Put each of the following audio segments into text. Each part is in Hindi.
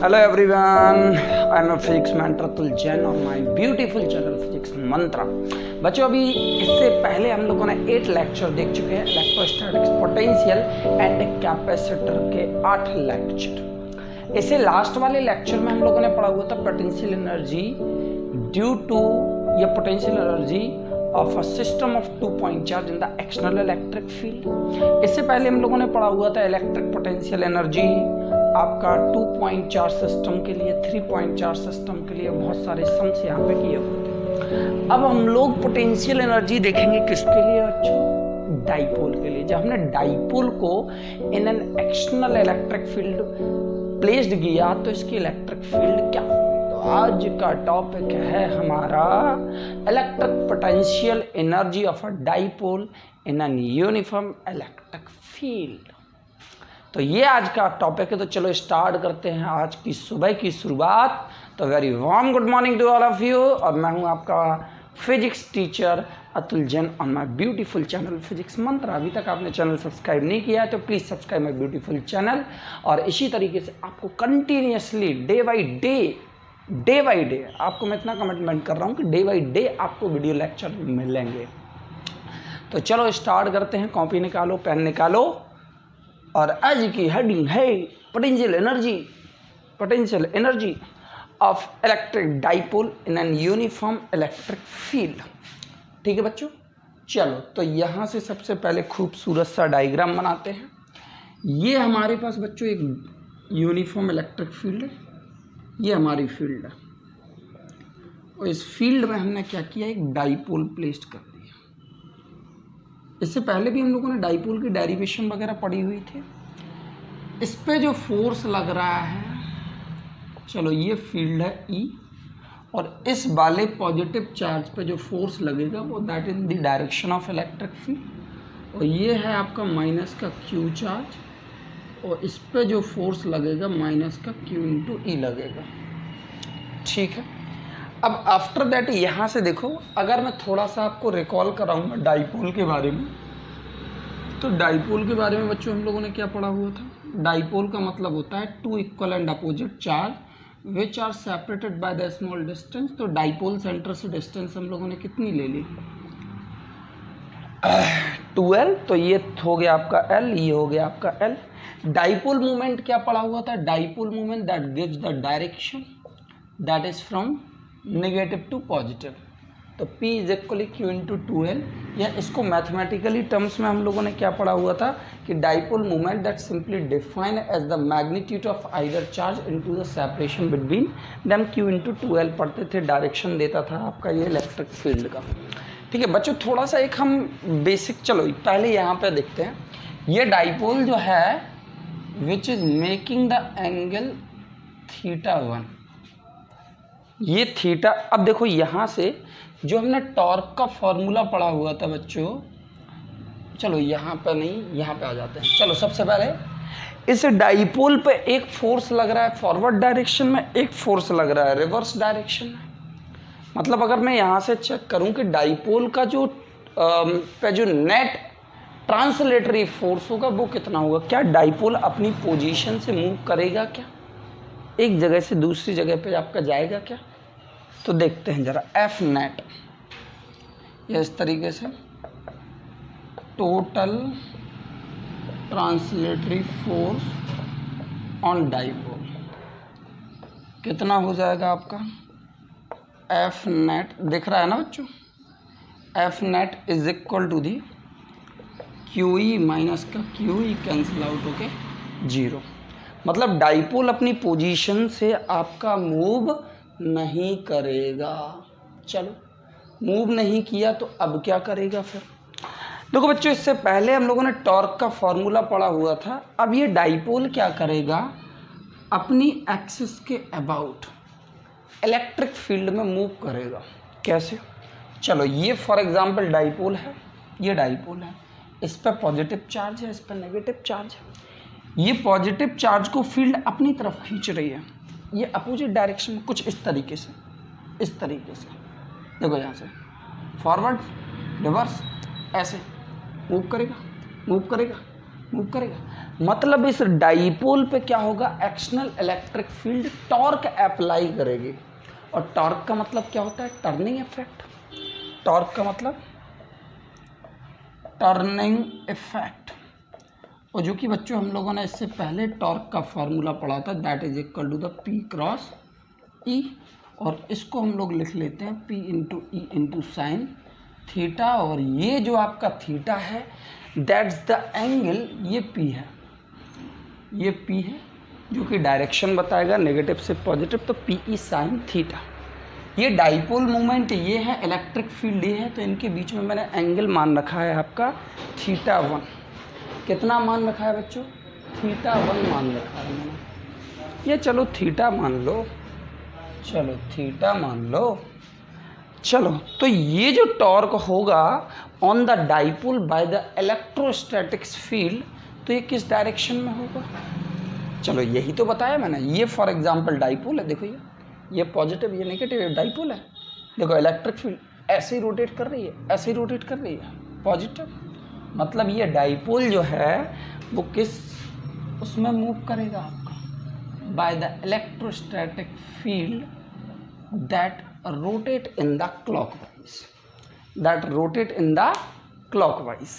Hello everyone, I am a physics mentor Atul Jain on my beautiful channel Physics Mantra। बच्चों अभी इससे पहले हम लोगों ने 8 लेक्चर देख चुके हैं, इलेक्ट्रोस्टैटिक्स, पोटेंशियल एंड कैपेसिटर के 8 लेक्चर। इसे लास्ट वाले लेक्चर में हम लोगों ने पढ़ा हुआ था पोटेंशियल एनर्जी ड्यू टू या potential energy of a system of 2 point charge in the external electric field. इससे पहले हम लोगों ने पढ़ा हुआ था इलेक्ट्रिक पोटेंशियल एनर्जी आपका 2 पॉइंट चार्ज सिस्टम के लिए, 3 पॉइंट चार्ज सिस्टम के लिए, बहुत सारे सम्स यहाँ पे किए हुए थे। अब हम लोग पोटेंशियल एनर्जी देखेंगे किसके लिए बच्चों? डाइपोल के लिए। जब हमने डाइपोल को in an external electric field placed किया तो इसकी इलेक्ट्रिक फील्ड क्या? तो आज का टॉपिक है हमारा electric potential energy of a dipole in an uniform electric field. तो ये आज का टॉपिक है। तो चलो स्टार्ट करते हैं आज की सुबह की शुरुआत। तो very warm good morning to all of you. और मैं हूं आपका physics teacher Atul Jain on my beautiful channel physics Mantra. अभी तक आपने चैनल सब्सक्राइब नहीं किया है तो please subscribe my beautiful channel. और इसी तरीके से आपको कंटिन्यूसली डे बाई डे आपको मैं इतना कमिटमेंट कर रहा हूँ कि डे बाई डे आपको वीडियो लेक्चर मिलेंगे। तो चलो स्टार्ट करते हैं। कॉपी निकालो, पेन निकालो। और आज की हेडिंग है potential energy of electric dipole in an uniform electric field. ठीक है बच्चों, चलो तो यहाँ से सबसे पहले खूबसूरत सा डायग्राम बनाते हैं। ये हमारे पास बच्चों एक यूनिफॉर्म इलेक्ट्रिक फील्ड है, ये हमारी फील्ड है। और इस फील्ड में हमने क्या किया, एक डाइपोल प्लेस्ड कर दिया। इससे पहले भी हम लोगों ने डाइपोल की डेरिवेशन वगैरह पढ़ी हुई थी। इस पे जो फोर्स लग रहा है, चलो ये फील्ड है E, और इस वाले पॉजिटिव चार्ज पे जो फोर्स लगेगा वो that in the direction of electric field. और ये है आपका माइनस का Q चार्ज, और इस पे जो फोर्स लगेगा माइनस का Q इंटू E लगेगा। ठीक है, अब आफ्टर दैट यहाँ से देखो, अगर मैं थोड़ा सा आपको रिकॉल कराऊंगा डाइपोल के बारे में, तो डाइपोल के बारे में बच्चों हम लोगों ने क्या पढ़ा हुआ था? डाइपोल का मतलब होता है 2 equal and opposite charge which are separated by the small distance. तो डाइपोल सेंटर से डिस्टेंस हम लोगों ने कितनी ले ली? 2L। तो ये हो गया आपका L, ये हो गया आपका L। डाइपोल मोमेंट क्या पढ़ा हुआ था? Dipole moment that gives the direction that is from negative to positive. तो P is equally Q into 2L। या इसको मैथमेटिकली टर्म्स में हम लोगों ने क्या पढ़ा हुआ था कि dipole moment that simply defined as the magnitude of either charge into the separation between them Q into 2L पढ़ते थे। डायरेक्शन देता था आपका ये इलेक्ट्रिक फील्ड का। ठीक है बच्चों, थोड़ा सा एक हम बेसिक, चलो पहले यहाँ पे देखते हैं। ये डाइपोल जो है which is making the angle θ1, ये थीटा। अब देखो यहाँ से जो हमने टॉर्क का फॉर्मूला पढ़ा हुआ था बच्चों, चलो यहाँ पे नहीं, यहाँ पे आ जाते हैं। चलो सबसे पहले इस डाइपोल पे एक फोर्स लग रहा है फॉरवर्ड डायरेक्शन में, एक फोर्स लग रहा है रिवर्स डायरेक्शन में। मतलब अगर मैं यहाँ से चेक करूँ कि डाइपोल का जो नेट ट्रांसलेटरी फोर्स होगा वो कितना होगा, क्या डाइपोल अपनी पोजीशन से मूव करेगा क्या? एक जगह से दूसरी जगह पे आपका जाएगा क्या? तो देखते हैं जरा। F नेट, ये इस तरीके से total translatory force on dipole कितना हो जाएगा आपका? F नेट दिख रहा है ना बच्चों? F net is equal to the QE minus का QE कैंसिल आउट होके 0। मतलब डाइपोल अपनी पोजीशन से आपका मूव नहीं करेगा। चलो मूव नहीं किया तो अब क्या करेगा फिर? देखो बच्चों, इससे पहले हम लोगों ने टॉर्क का फॉर्मूला पढ़ा हुआ था। अब ये डाइपोल क्या करेगा? अपनी एक्सिस के अबाउट इलेक्ट्रिक फील्ड में मूव करेगा। कैसे? चलो ये फॉर एग्जांपल डाइपोल है, ये डाइपोल है, इस पर पॉजिटिव चार्ज है, इस पर नेगेटिव चार्ज है। ये पॉजिटिव चार्ज को फील्ड अपनी तरफ खींच रही है, ये अपोजिट डायरेक्शन में कुछ इस तरीके से देखो, यहाँ से फॉरवर्ड रिवर्स ऐसे मूव करेगा। मूव करेगा। मतलब इस डाइपोल पे क्या होगा, external electric field torque apply करेगी। और टॉर्क का मतलब क्या होता है, टर्निंग इफेक्ट। टॉर्क का मतलब टर्निंग इफेक्ट। और जो कि बच्चों हम लोगों ने इससे पहले टॉर्क का फार्मूला पढ़ा था, that is equal to the P cross E. और इसको हम लोग लिख लेते हैं P into E into sine theta. और ये जो आपका थीटा है दैट्स द एंगल, ये पी है, ये पी है जो कि डायरेक्शन बताएगा नेगेटिव से पॉजिटिव, तो पी ई साइन थीटा। ये डाइपोल मोमेंट ये है, इलेक्ट्रिक फील्ड ये है, तो इनके बीच में मैंने एंगल मान रखा है आपका थीटा 1। कितना मान रखा है बच्चों, थीटा 1 मान रखा है मैंने। ये चलो थीटा मान लो, चलो थीटा मान लो। चलो तो ये जो टॉर्क होगा on the dipole by the electrostatics field, तो ये किस डायरेक्शन में होगा, चलो यही तो बताया मैंने। ये फॉर एग्जांपल डाइपोल है, देखो ये पॉजिटिव ये नेगेटिव, ये डाइपोल है। देखो इलेक्ट्रिक फील्ड ऐसे ही रोटेट कर रही है, ऐसे ही रोटेट कर रही है, पॉजिटिव। मतलब ये डाइपोल जो है वो किस उसमें मूव करेगा आपका, by the electrostatic field that rotate in the clockwise, that rotate in the clockwise।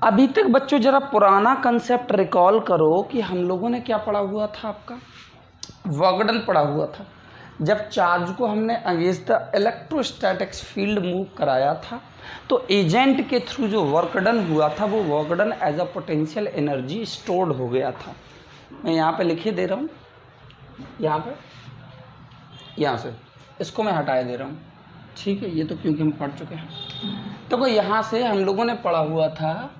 अभी तक बच्चों जरा पुराना कंसेप्ट रिकॉल करो कि हम लोगों ने क्या पढ़ा हुआ था, आपका वर्क डन पढ़ा हुआ था। जब चार्ज को हमने against the electrostatics field move कराया था, तो एजेंट के थ्रू जो वर्क डन हुआ था वो work done as a potential energy stored हो गया था। मैं यहाँ पे लिखे दे रहा हूँ, यहाँ पे, यहाँ से इसको मैं हटाए दे रहा हूँ, ठीक है। ये तो क्योंकि हम पढ़ चुके हैं। तो यहाँ से हम लोगों ने पढ़ा हुआ था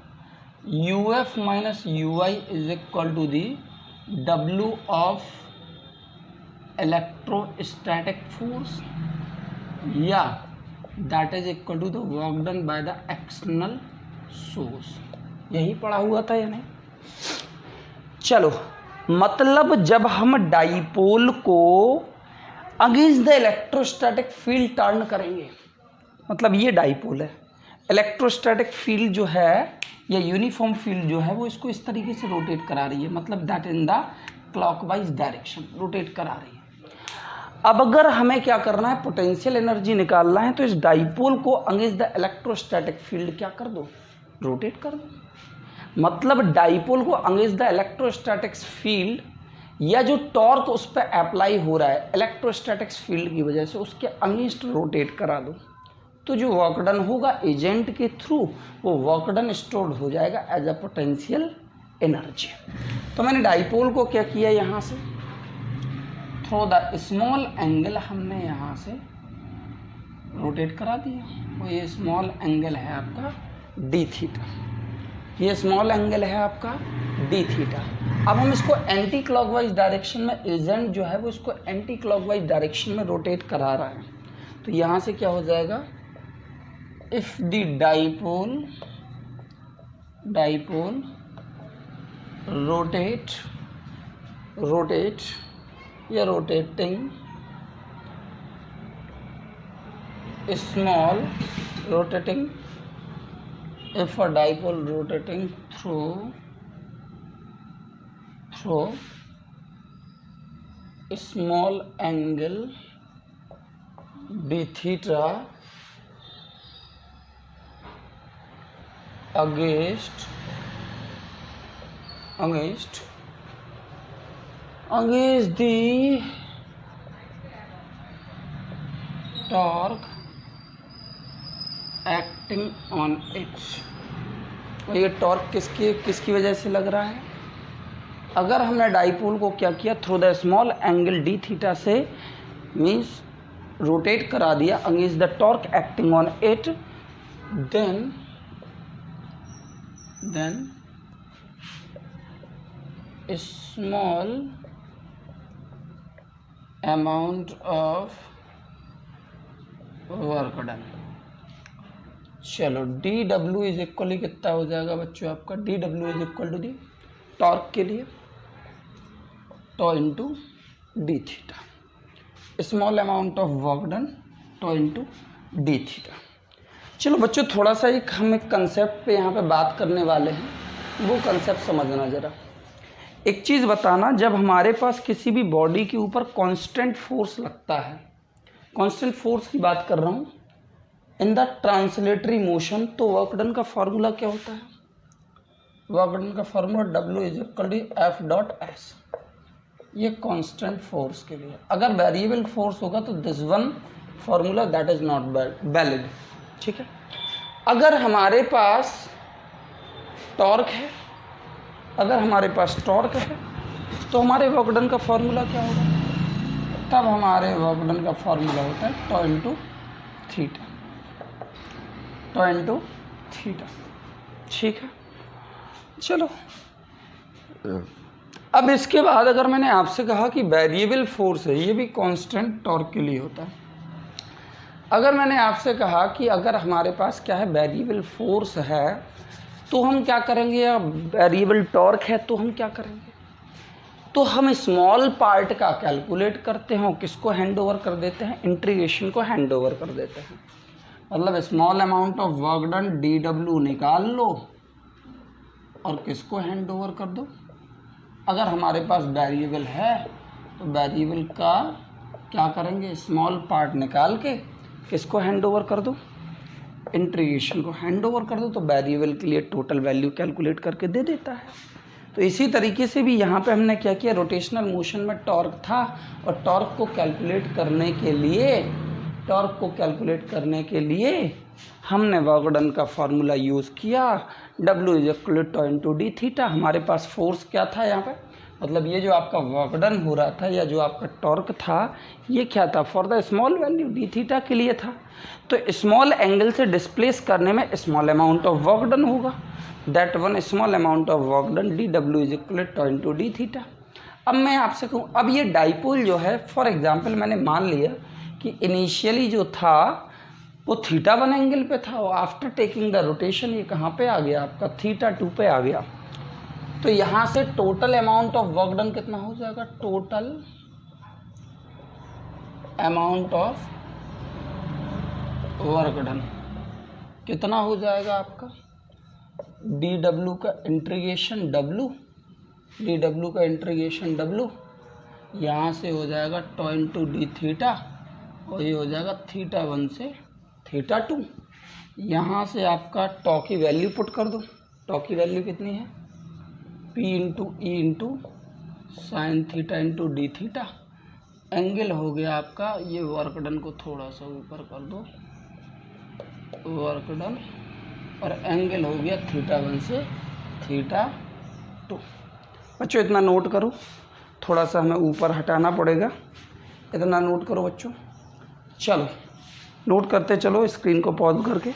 UF minus UI is equal to the W of electrostatic force, या that is equal to the work done by the external source. यही पढ़ा हुआ था या नहीं। चलो मतलब जब हम डाइपोल को against the electrostatic field turn करेंगे, मतलब ये डाइपोल है, इलेक्ट्रोस्टैटिक फील्ड जो है या यूनिफॉर्म फील्ड जो है वो इसको इस तरीके से रोटेट करा रही है, मतलब that in the clockwise direction rotate करा रही है। अब अगर हमें क्या करना है, पोटेंशियल एनर्जी निकालना है, तो इस डाइपोल को अगेंस्ट द इलेक्ट्रोस्टैटिक फील्ड क्या कर दो, रोटेट कर दो। मतलब डाइपोल को अगेंस्ट द इलेक्ट्रोस्टैटिक्स फील्ड या जो टॉर्क उस पर अप्लाई हो रहा है इलेक्ट्रोस्टैटिक्स फील्ड की वजह से, उसके अगेंस्ट रोटेट करा दो, तो जो वर्क डन होगा एजेंट के थ्रू वो वर्क डन स्टोर्ड हो जाएगा एज अ पोटेंशियल एनर्जी। तो मैंने डाइपोल को क्या किया, यहाँ से थ्रू द स्मॉल एंगल हमने यहाँ से रोटेट करा दिया। और ये स्मॉल एंगल है आपका डी थीटा, ये स्मॉल एंगल है आपका डी थीटा। अब हम इसको एंटी क्लॉकवाइज डायरेक्शन में, एजेंट जो है वो इसको एंटी क्लॉकवाइज डायरेक्शन में रोटेट करा रहा है। तो यहाँ से क्या हो जाएगा, इफ द डाइपोल रोटेट या rotating small rotating, if a dipole rotating through a small angle d theta against the torque acting on it. और ये टॉर्क किसकी वजह से लग रहा है, अगर हमने डाइपोल को क्या किया, through the small angle D theta से मीन्स रोटेट करा दिया against the torque acting on it, then small amount of work done. चलो डी डब्ल्यू इज इक्वली कितना हो जाएगा बच्चों आपका, D W is equal to the torque के लिए tau into D theta, small amount of work done tau into D theta. चलो बच्चों थोड़ा सा हम एक कंसेप्ट पे यहाँ पे बात करने वाले हैं वो कंसेप्ट समझना ज़रा। एक चीज़ बताना, जब हमारे पास किसी भी बॉडी के ऊपर कांस्टेंट फोर्स लगता है, कांस्टेंट फोर्स की बात कर रहा हूँ, इन द ट्रांसलेटरी मोशन, तो वर्क डन का फार्मूला क्या होता है? वर्क डन का फार्मूला W=F.S। ये कांस्टेंट फोर्स के लिए। अगर वेरिएबल फोर्स होगा तो this one formula that is not valid, ठीक है। अगर हमारे पास टॉर्क है, अगर हमारे पास टॉर्क है तो हमारे वर्क डन का फार्मूला क्या होगा? तब हमारे वर्क डन का फार्मूला होता है टॉ इंटू थीटा, टॉ इंटू थीटा, ठीक है। चलो, अब इसके बाद अगर मैंने आपसे कहा कि वेरिएबल फोर्स है, ये भी कांस्टेंट टॉर्क के लिए होता है। अगर मैंने आपसे कहा कि अगर हमारे पास क्या है, वेरिएबल फोर्स है, तो हम क्या करेंगे, या वेरिएबल टॉर्क है तो हम क्या करेंगे? तो हम स्मॉल पार्ट का कैलकुलेट करते हैं, किसको हैंड ओवर कर देते हैं? इंटीग्रेशन को हैंड ओवर कर देते हैं। मतलब small amount of work done DW निकाल लो और किसको हैंड ओवर कर दो? अगर हमारे पास वेरिएबल है तो वेरिएबल का क्या करेंगे, स्मॉल पार्ट निकाल के किसको हैंड ओवर कर दो? इंटीग्रेशन को हैंड ओवर कर दो, तो वेरिएबल के लिए टोटल वैल्यू कैलकुलेट करके दे देता है। तो इसी तरीके से भी यहाँ पे हमने क्या किया, रोटेशनल मोशन में टॉर्क था और टॉर्क को कैलकुलेट करने के लिए हमने वर्क डन का फार्मूला यूज़ किया, W=T × हमारे पास फोर्स क्या था यहाँ पे, मतलब ये जो आपका वर्क डन हो रहा था या जो आपका टॉर्क था, ये क्या था? For the small value d के लिए था। तो स्मॉल एंगल से डिस्प्लेस करने में small amount of work done होगा, that one small amount of work done DW=D। अब मैं आपसे कहूँ, अब ये डाइपोल जो है, फॉर एग्जांपल मैंने मान लिया कि इनिशियली जो था वो θ1 एंगल पे था, और आफ्टर टेकिंग द रोटेशन ये कहाँ पे आ गया आपका, θ2 पे आ गया। तो यहाँ से total amount of work done कितना हो जाएगा? Total amount of work done कितना हो जाएगा आपका? DW का इंटीग्रेशन W, यहाँ से हो जाएगा टॉ इंटू D θ, और ये हो जाएगा θ1 से θ2। यहाँ से आपका टॉ की वैल्यू पुट कर दो। टॉ की वैल्यू कितनी है? P × E × sin θ × D θ। Angle हो गया आपका, ये वर्क डन को थोड़ा सा ऊपर कर दो, वर्क डन, और एंगल हो गया θ1 से θ2। बच्चों इतना नोट करो, थोड़ा सा हमें ऊपर हटाना पड़ेगा, इतना नोट करो बच्चों। चलो नोट करते चलो, स्क्रीन को पॉज करके।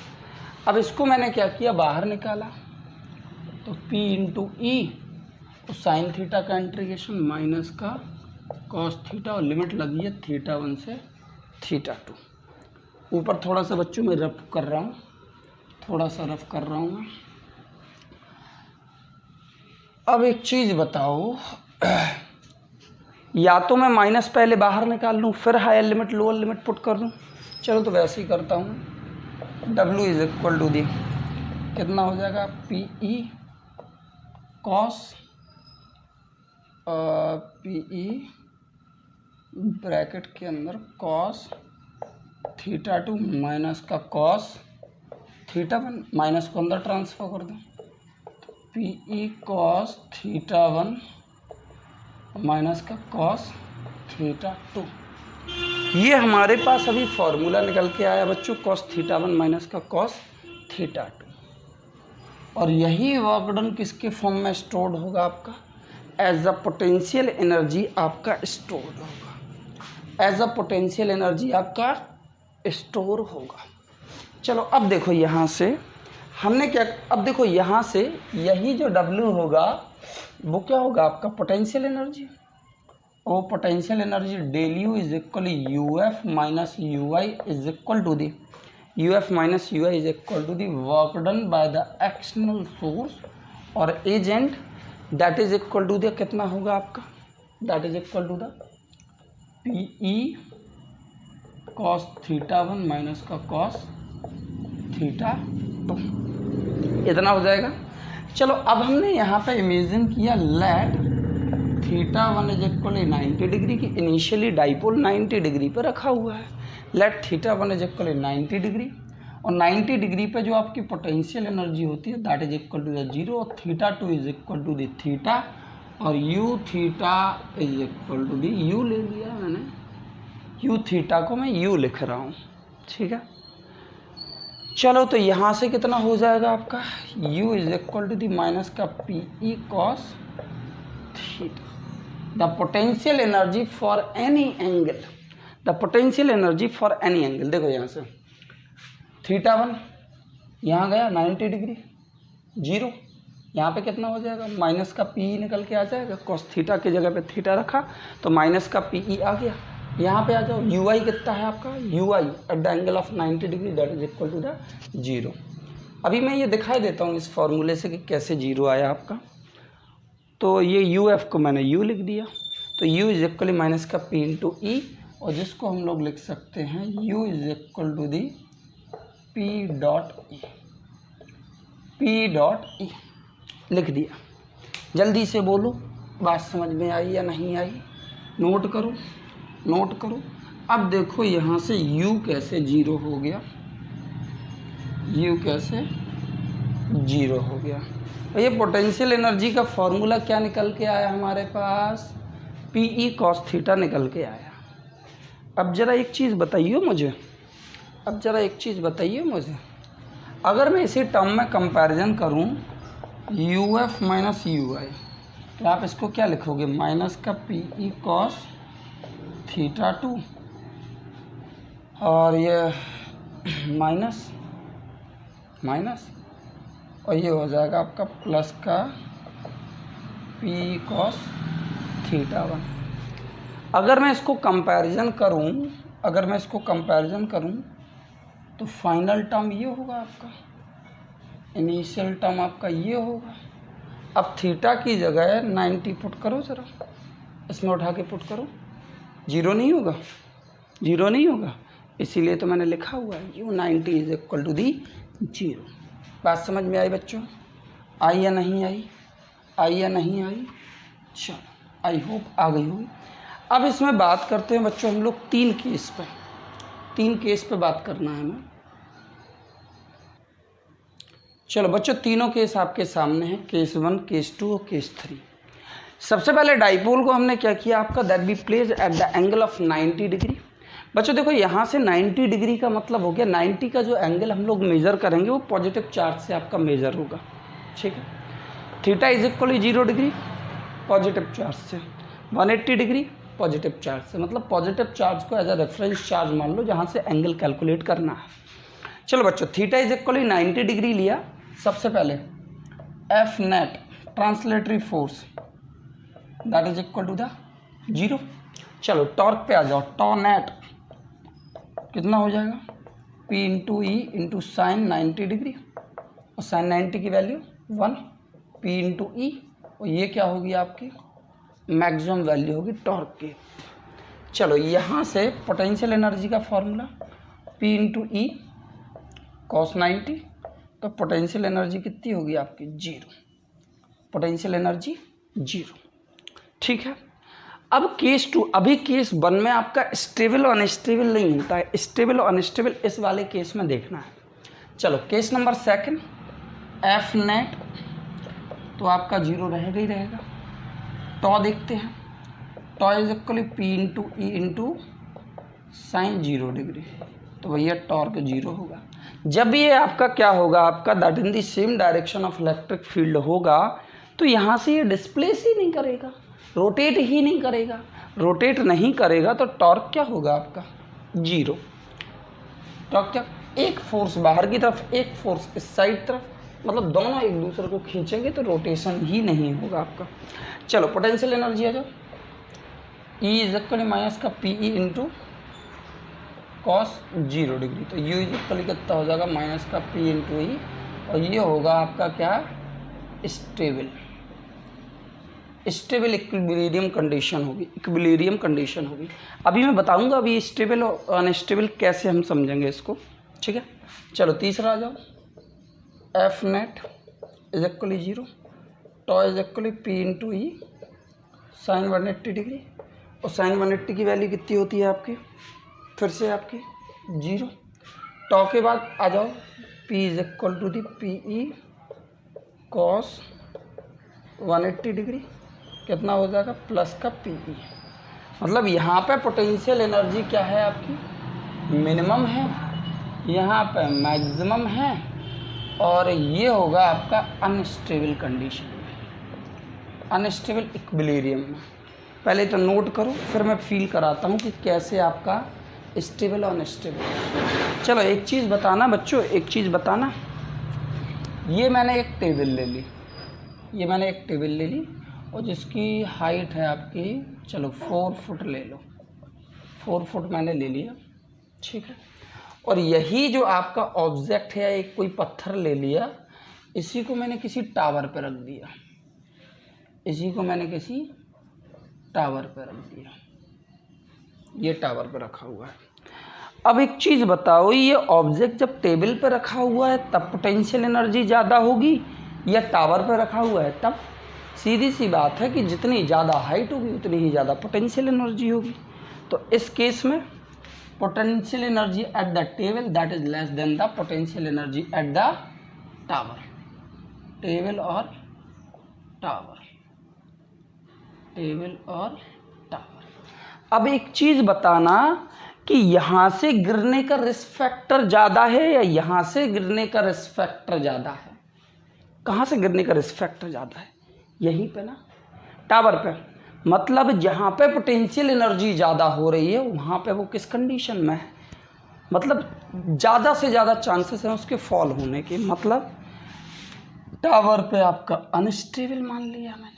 अब इसको मैंने क्या किया, बाहर निकाला, तो P × E तो sin θ का इंटीग्रेशन माइनस का cos θ, और लिमिट लगी है θ1 से θ2। ऊपर थोड़ा सा बच्चों मैं रफ कर रहा हूँ, मैं। अब एक चीज़ बताओ, या तो मैं माइनस पहले बाहर निकाल लूँ, फिर higher limit lower limit put कर दूँ। चलो तो वैसे ही करता हूँ। W= कितना हो जाएगा? PE ब्रैकेट के अंदर cos θ2 माइनस का cos θ1, माइनस को अंदर ट्रांसफर कर दो, PE cos θ1 माइनस का cos θ2। ये हमारे पास अभी फॉर्मूला निकल के आया बच्चों, cos θ1 माइनस का cos θ2। और यही वर्क डन किसके फॉर्म में स्टोर्ड होगा आपका? एज अ पोटेंशियल एनर्जी आपका स्टोर्ड होगा, एज अ पोटेंशियल एनर्जी आपका स्टोर होगा। चलो अब देखो यहाँ से हमने क्या, अब देखो यहाँ से यही जो W होगा वो क्या होगा आपका? Potential energy. वो potential energy del U = UF - UI = the work done by the external source और agent, that is equal to the कितना होगा आपका? that is equal to the PE cos θ1 minus का cos θ2, इतना हो जाएगा। चलो अब हमने यहाँ पे इमेजिन किया लेट θ1 इज इक्वल 90 डिग्री की। इनिशियली डाइपोल 90 डिग्री पर रखा हुआ है। लेट θ1 इज इक्वल 90 डिग्री, और 90 डिग्री पे जो आपकी पोटेंशियल एनर्जी होती है that is equal to the 0, और θ2 is equal to the theta, और u θ is equal to the u ले लिया मैंने, u θ को मैं u लिख रहा हूँ, ठीक है। चलो तो यहाँ से कितना हो जाएगा आपका u is equal to the minus का P E cos theta. The potential energy for any angle, the potential energy for any angle, देखो यहाँ से θ1 यहाँ गया 90 डिग्री 0, यहाँ पे कितना हो जाएगा माइनस का पी निकल के आ जाएगा, कॉस थीटा की जगह पे थीटा रखा तो माइनस का पी आ गया। यहाँ पे आ जाओ यू आई कितना है आपका, U I at the angle of 90 degree that is equal to the 0। अभी मैं ये दिखाई देता हूँ इस फॉर्मूले से कि कैसे 0 आया आपका। तो ये यू एफ को मैंने u लिख दिया, तो u इज इक्वल माइनस का p इंटू ई, और जिसको हम लोग लिख सकते हैं u is equal to the p dot E लिख दिया। जल्दी से बोलो बात समझ में आई या नहीं आई, नोट करो नोट करो। अब देखो यहाँ से u कैसे 0 हो गया, u कैसे 0 हो गया। और ये पोटेंशियल एनर्जी का फॉर्मूला क्या निकल के आया हमारे पास, पी ई कॉस थीटा निकल के आया। अब ज़रा एक चीज़ बताइए मुझे, अगर मैं इसी टर्म में कंपैरिजन करूं यू एफ माइनस यू आई, तो आप इसको क्या लिखोगे माइनस का पी ई कॉस θ2, और ये माइनस और ये हो जाएगा आपका प्लस का p cos θ1। अगर मैं इसको कंपैरिजन करूं तो फाइनल टर्म ये होगा आपका, इनिशियल टर्म आपका ये होगा। अब थीटा की जगह 90 पुट करो, ज़रा इसमें उठा के पुट करो, 0 नहीं होगा, इसीलिए तो मैंने लिखा हुआ है u90 इज इक्वल टू दी 0। बात समझ में आई बच्चों, आई या नहीं आई, चलो आई होप आ गई होगी। अब इसमें बात करते हैं बच्चों हम लोग तीन केस पे बात करना है हमें। चलो बच्चों तीनों केस आपके सामने हैं, केस 1, केस 2 और केस 3। सबसे पहले डाइपोल को हमने क्या किया आपका, that be placed at the angle of 90 degree. बच्चों देखो यहाँ से 90 डिग्री का मतलब हो गया 90 का जो एंगल हम लोग मेज़र करेंगे वो पॉजिटिव चार्ज से आपका मेज़र होगा, ठीक है। Theta is equal 0 degree positive charge से, 180 डिग्री पॉजिटिव चार्ज से, मतलब पॉजिटिव चार्ज को एज अ रेफरेंस चार्ज मान लो जहाँ से एंगल कैलकुलेट करना है। चलो बच्चों थीटा इज इक्वल 90 डिग्री लिया, सबसे पहले F net translatory force that is equal to the 0। चलो टॉर्क पे आ जाओ, टॉ नेट कितना हो जाएगा P into E into sign 90 degree, और साइन 90 की वैल्यू 1, P इंटू ई, और ये क्या होगी आपकी मैक्सिमम वैल्यू होगी टॉर्क की। चलो यहाँ से पोटेंशियल एनर्जी का formula P into E cos 90, तो पोटेंशियल एनर्जी कितनी होगी आपकी 0, पोटेंशियल एनर्जी 0, ठीक है। अब केस 2, अभी केस 1 में आपका स्टेबल और अनस्टेबल नहीं होता है, स्टेबल और अनस्टेबल इस वाले केस में देखना है। चलो केस नंबर 2 एफ नेट तो आपका 0 रहेगा ही रहेगा। टॉ देखते हैं, टॉ is equal P into E into sign 0 degree, तो भैया टॉर्क 0 होगा। जब ये आपका क्या होगा आपका that in the same direction of electric field होगा, तो यहाँ से ये डिस्प्लेस ही नहीं करेगा, रोटेट ही नहीं करेगा। रोटेट नहीं करेगा तो टॉर्क क्या होगा आपका 0। टॉर्क क्या, एक फोर्स बाहर की तरफ, एक फोर्स इस साइड तरफ, मतलब दोनों एक दूसरे को खींचेंगे तो रोटेशन ही नहीं होगा आपका। चलो पोटेंशियल एनर्जी आ जाओ, E इज इक्वल माइनस का P E into cos 0 degree, तो U इज इक्वल कितना हो जाएगा माइनस का P इंटू ई, और ये होगा आपका क्या स्टेबल इक्विलिब्रियम कंडीशन होगी। अभी मैं बताऊंगा अभी स्टेबल और अनस्टेबल कैसे हम समझेंगे इसको, ठीक है। चलो तीसरा आ जाओ, F net is equal 0, tau is equal P into E sine 180 degree. और साइन 180 की वैल्यू कितनी होती है आपकी, फिर से आपकी 0। टॉ के बाद आ जाओ, P is equal to the P E cos 180 degree, कितना हो जाएगा प्लस का पी ई। मतलब यहाँ पे पोटेंशियल एनर्जी क्या है आपकी, मिनिमम है, यहाँ पे मैक्सिमम है, और ये होगा आपका अनस्टेबल कंडीशन में, अनस्टेबल इक्विलिब्रियम में। पहले तो नोट करो, फिर मैं फील कराता हूँ कि कैसे आपका स्टेबल और अनस्टेबल। चलो एक चीज़ बताना बच्चों, एक चीज़ बताना, ये मैंने एक टेबल ले ली, ये मैंने एक टेबल ले ली और जिसकी हाइट है आपकी, चलो 4 फुट ले लो, 4 फुट मैंने ले लिया, ठीक है। और यही जो आपका ऑब्जेक्ट है, एक कोई पत्थर ले लिया, इसी को मैंने किसी टावर पर रख दिया, इसी को मैंने किसी टावर पर रख दिया, ये टावर पर रखा हुआ है। अब एक चीज़ बताओ, ये ऑब्जेक्ट जब टेबल पर रखा हुआ है तब पोटेंशियल एनर्जी ज़्यादा होगी, या टावर पर रखा हुआ है तब? सीधी सी बात है कि जितनी ज़्यादा हाइट होगी उतनी ही ज़्यादा पोटेंशियल एनर्जी होगी। तो इस केस में potential energy at the table that is less than the potential energy at the tower. Table और टावर, टेबल और टावर। अब एक चीज़ बताना कि यहाँ से गिरने का रिस्क फैक्टर ज़्यादा है या यहाँ से गिरने का रिस्क फैक्टर ज़्यादा है? कहाँ से गिरने का रिस्क फैक्टर ज़्यादा है? यहीं पे ना, टावर पे। मतलब जहाँ पे पोटेंशियल एनर्जी ज़्यादा हो रही है वहाँ पे वो किस कंडीशन में है, मतलब ज़्यादा से ज़्यादा चांसेस हैं उसके फॉल होने के। मतलब टावर पे आपका अनस्टेबल मान लिया मैंने,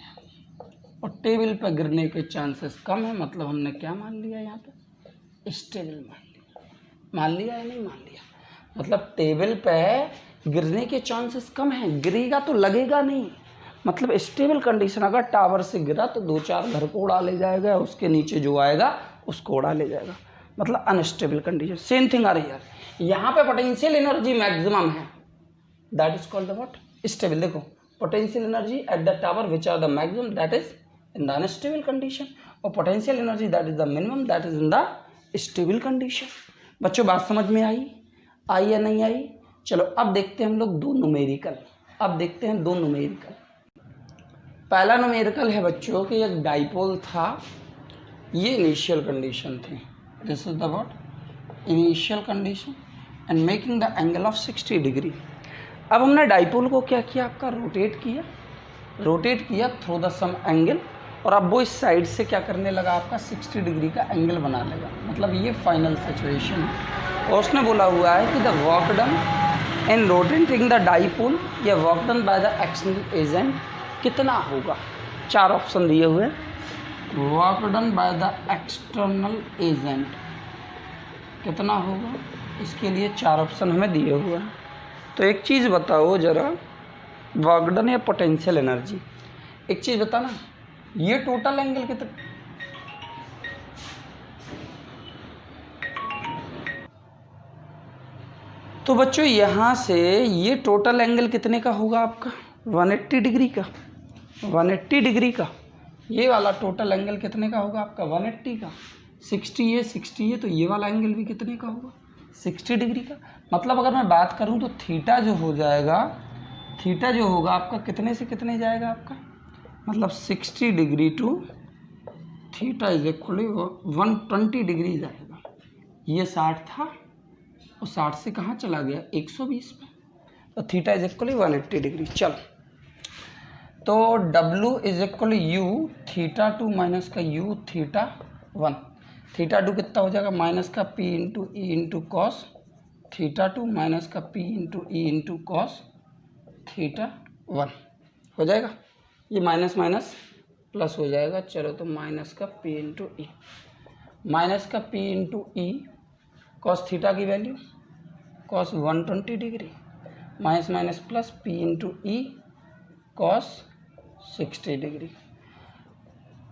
और टेबल पे गिरने के चांसेस कम है, मतलब हमने क्या मान लिया यहाँ पे, स्टेबल मान लिया। मान लिया या नहीं मान लिया? मतलब टेबल पे गिरने के चांसेस कम हैं, गिरेगा तो लगेगा नहीं, मतलब स्टेबल कंडीशन। अगर टावर से गिरा तो 2-4 घर को उड़ा ले जाएगा, उसके नीचे जो आएगा उसको उड़ा ले जाएगा, मतलब अनस्टेबल कंडीशन। सेम थिंग आ रही है यहाँ पे, पोटेंशियल एनर्जी मैक्सिमम है, that is called the what, stable. देखो potential energy at the tower which are the maximum that is in the unstable condition, और potential energy that is the minimum that is in the stable condition. बच्चों बात समझ में आई या नहीं आई? चलो अब देखते हैं हम लोग दो न्यूमेरिकल। अब देखते हैं दो न्यूमेरिकल। पहला न्यूमेरिकल है बच्चों कि एक डाइपोल था, ये इनिशियल कंडीशन थी, this is the what, initial condition and making the angle of 60 degree. अब हमने डाइपोल को क्या किया, आपका रोटेट किया थ्रू द सम एंगल, और अब वो इस साइड से क्या करने लगा, आपका 60 डिग्री का एंगल बना लेगा। मतलब ये फाइनल सिचुएशन है। और उसने बोला हुआ है कि the work done in rotating the dipole या work done by the external agent कितना होगा। 4 ऑप्शन दिए हुए, work done by the external agent कितना होगा, इसके लिए 4 ऑप्शन हमें दिए हुए हैं। तो एक चीज़ बताओ ज़रा, वर्क डन या पोटेंशियल एनर्जी, एक चीज़ बताना, ये टोटल एंगल कितना, तो बच्चों यहाँ से ये टोटल एंगल कितने का होगा आपका, 180 डिग्री का, 180 डिग्री का। ये वाला टोटल एंगल कितने का होगा आपका, 180 का। 60 है तो ये वाला एंगल भी कितने का होगा, 60 डिग्री का। मतलब अगर मैं बात करूँ तो थीटा जो हो जाएगा, थीटा जो होगा आपका कितने से कितने जाएगा आपका, मतलब 60 degree two theta is equal 120 degree जाएगा। ये 60 था और 60 से कहाँ चला गया, 120 में, तो थीटा इज इक्वल 180 डिग्री। चलो तो W is equal you theta 2 minus का यू थीटा 1। थीटा 2 कितना हो जाएगा, माइनस का P into E into cos theta 2 minus का P into E into cos theta 1 हो जाएगा। ये माइनस माइनस प्लस हो जाएगा। चलो तो माइनस का P इंटू ई, माइनस का P into E cos theta की value cos 120 degree, minus minus plus P into E cos 60 degree,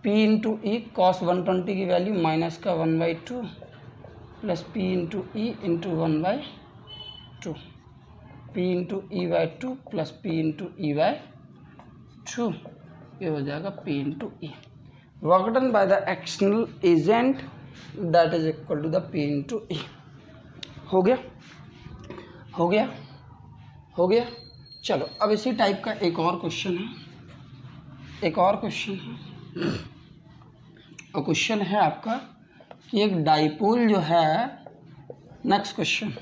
P into E cos 120 की वैल्यू माइनस का 1/2 plus P into E into 1/2। P into E by two plus P into E by two, ये हो जाएगा P into E. Work done by the external agent that is equal to the P into ई। हो गया, हो गया, हो गया। चलो अब इसी टाइप का एक और क्वेश्चन है, एक और क्वेश्चन है, और क्वेश्चन है आपका कि एक डाइपोल जो है, नेक्स्ट क्वेश्चन,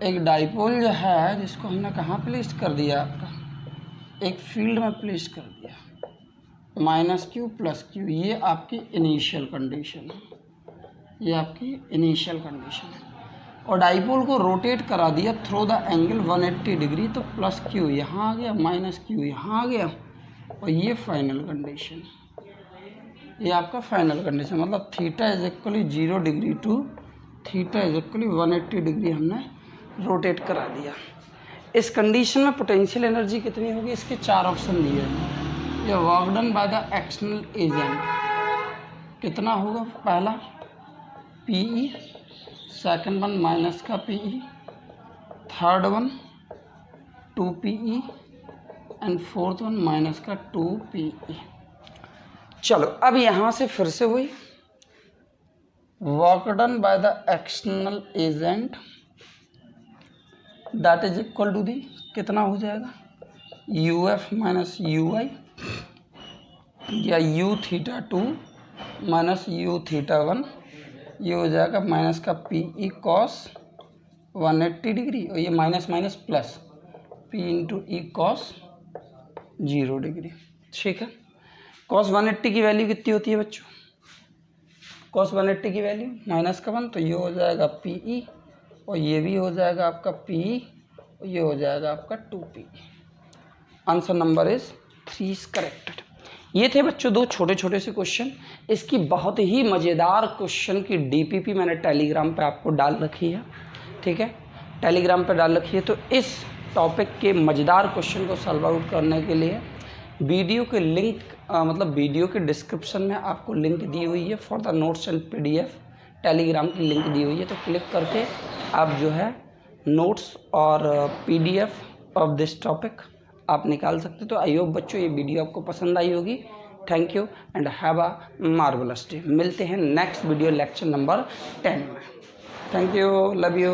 एक डाइपोल जो है जिसको हमने कहाँ प्लेस कर दिया, आपका एक फील्ड में प्लेस कर दिया, माइनस क्यू प्लस क्यू, ये आपकी इनिशियल कंडीशन है, ये आपकी इनिशियल कंडीशन है। और डाइपोल को रोटेट करा दिया थ्रू द एंगल 180 डिग्री, तो प्लस क्यू यहाँ आ गया, माइनस क्यू यहाँ आ गया, और ये फाइनल कंडीशन, ये आपका फाइनल कंडीशन, मतलब theta is equally 0 degree two theta is equally 180 degree हमने रोटेट करा दिया। इस कंडीशन में पोटेंशियल एनर्जी कितनी होगी, इसके 4 ऑप्शन दिए हैं। ये work done by the external agent कितना होगा, पहला पीई, सेकंड वन माइनस का PE, third one 2PE and fourth one minus का 2PE। चलो अब यहाँ से फिर से वही work done by the external agent that is equal to the, कितना हो जाएगा, UF माइनस UI या U theta 2 minus U theta 1, ये हो जाएगा माइनस का PE कॉस 180 डिग्री, और ये minus minus plus P into E cos 0 degree. ठीक है, कॉस 180 की वैल्यू कितनी होती है बच्चों, कॉस 180 की वैल्यू माइनस का 1, तो ये हो जाएगा PE, और ये भी हो जाएगा आपका PE, और ये हो जाएगा आपका 2PE। Answer number is 3 is corrected. ये थे बच्चों 2 छोटे छोटे से क्वेश्चन। इसकी बहुत ही मज़ेदार क्वेश्चन की DPP मैंने टेलीग्राम पे आपको डाल रखी है, ठीक है, टेलीग्राम पे डाल रखी है। तो इस टॉपिक के मज़ेदार क्वेश्चन को सॉल्व आउट करने के लिए वीडियो के लिंक मतलब वीडियो के डिस्क्रिप्शन में आपको लिंक दी हुई है for the notes and PDF, Telegram की लिंक दी हुई है, तो क्लिक करके आप जो है नोट्स और PDF ऑफ दिस टॉपिक आप निकाल सकते। तो आई होप बच्चों ये वीडियो आपको पसंद आई होगी। Thank you and have a marvellous day. मिलते हैं नेक्स्ट वीडियो लेक्चर नंबर 10 में। Thank you, love you.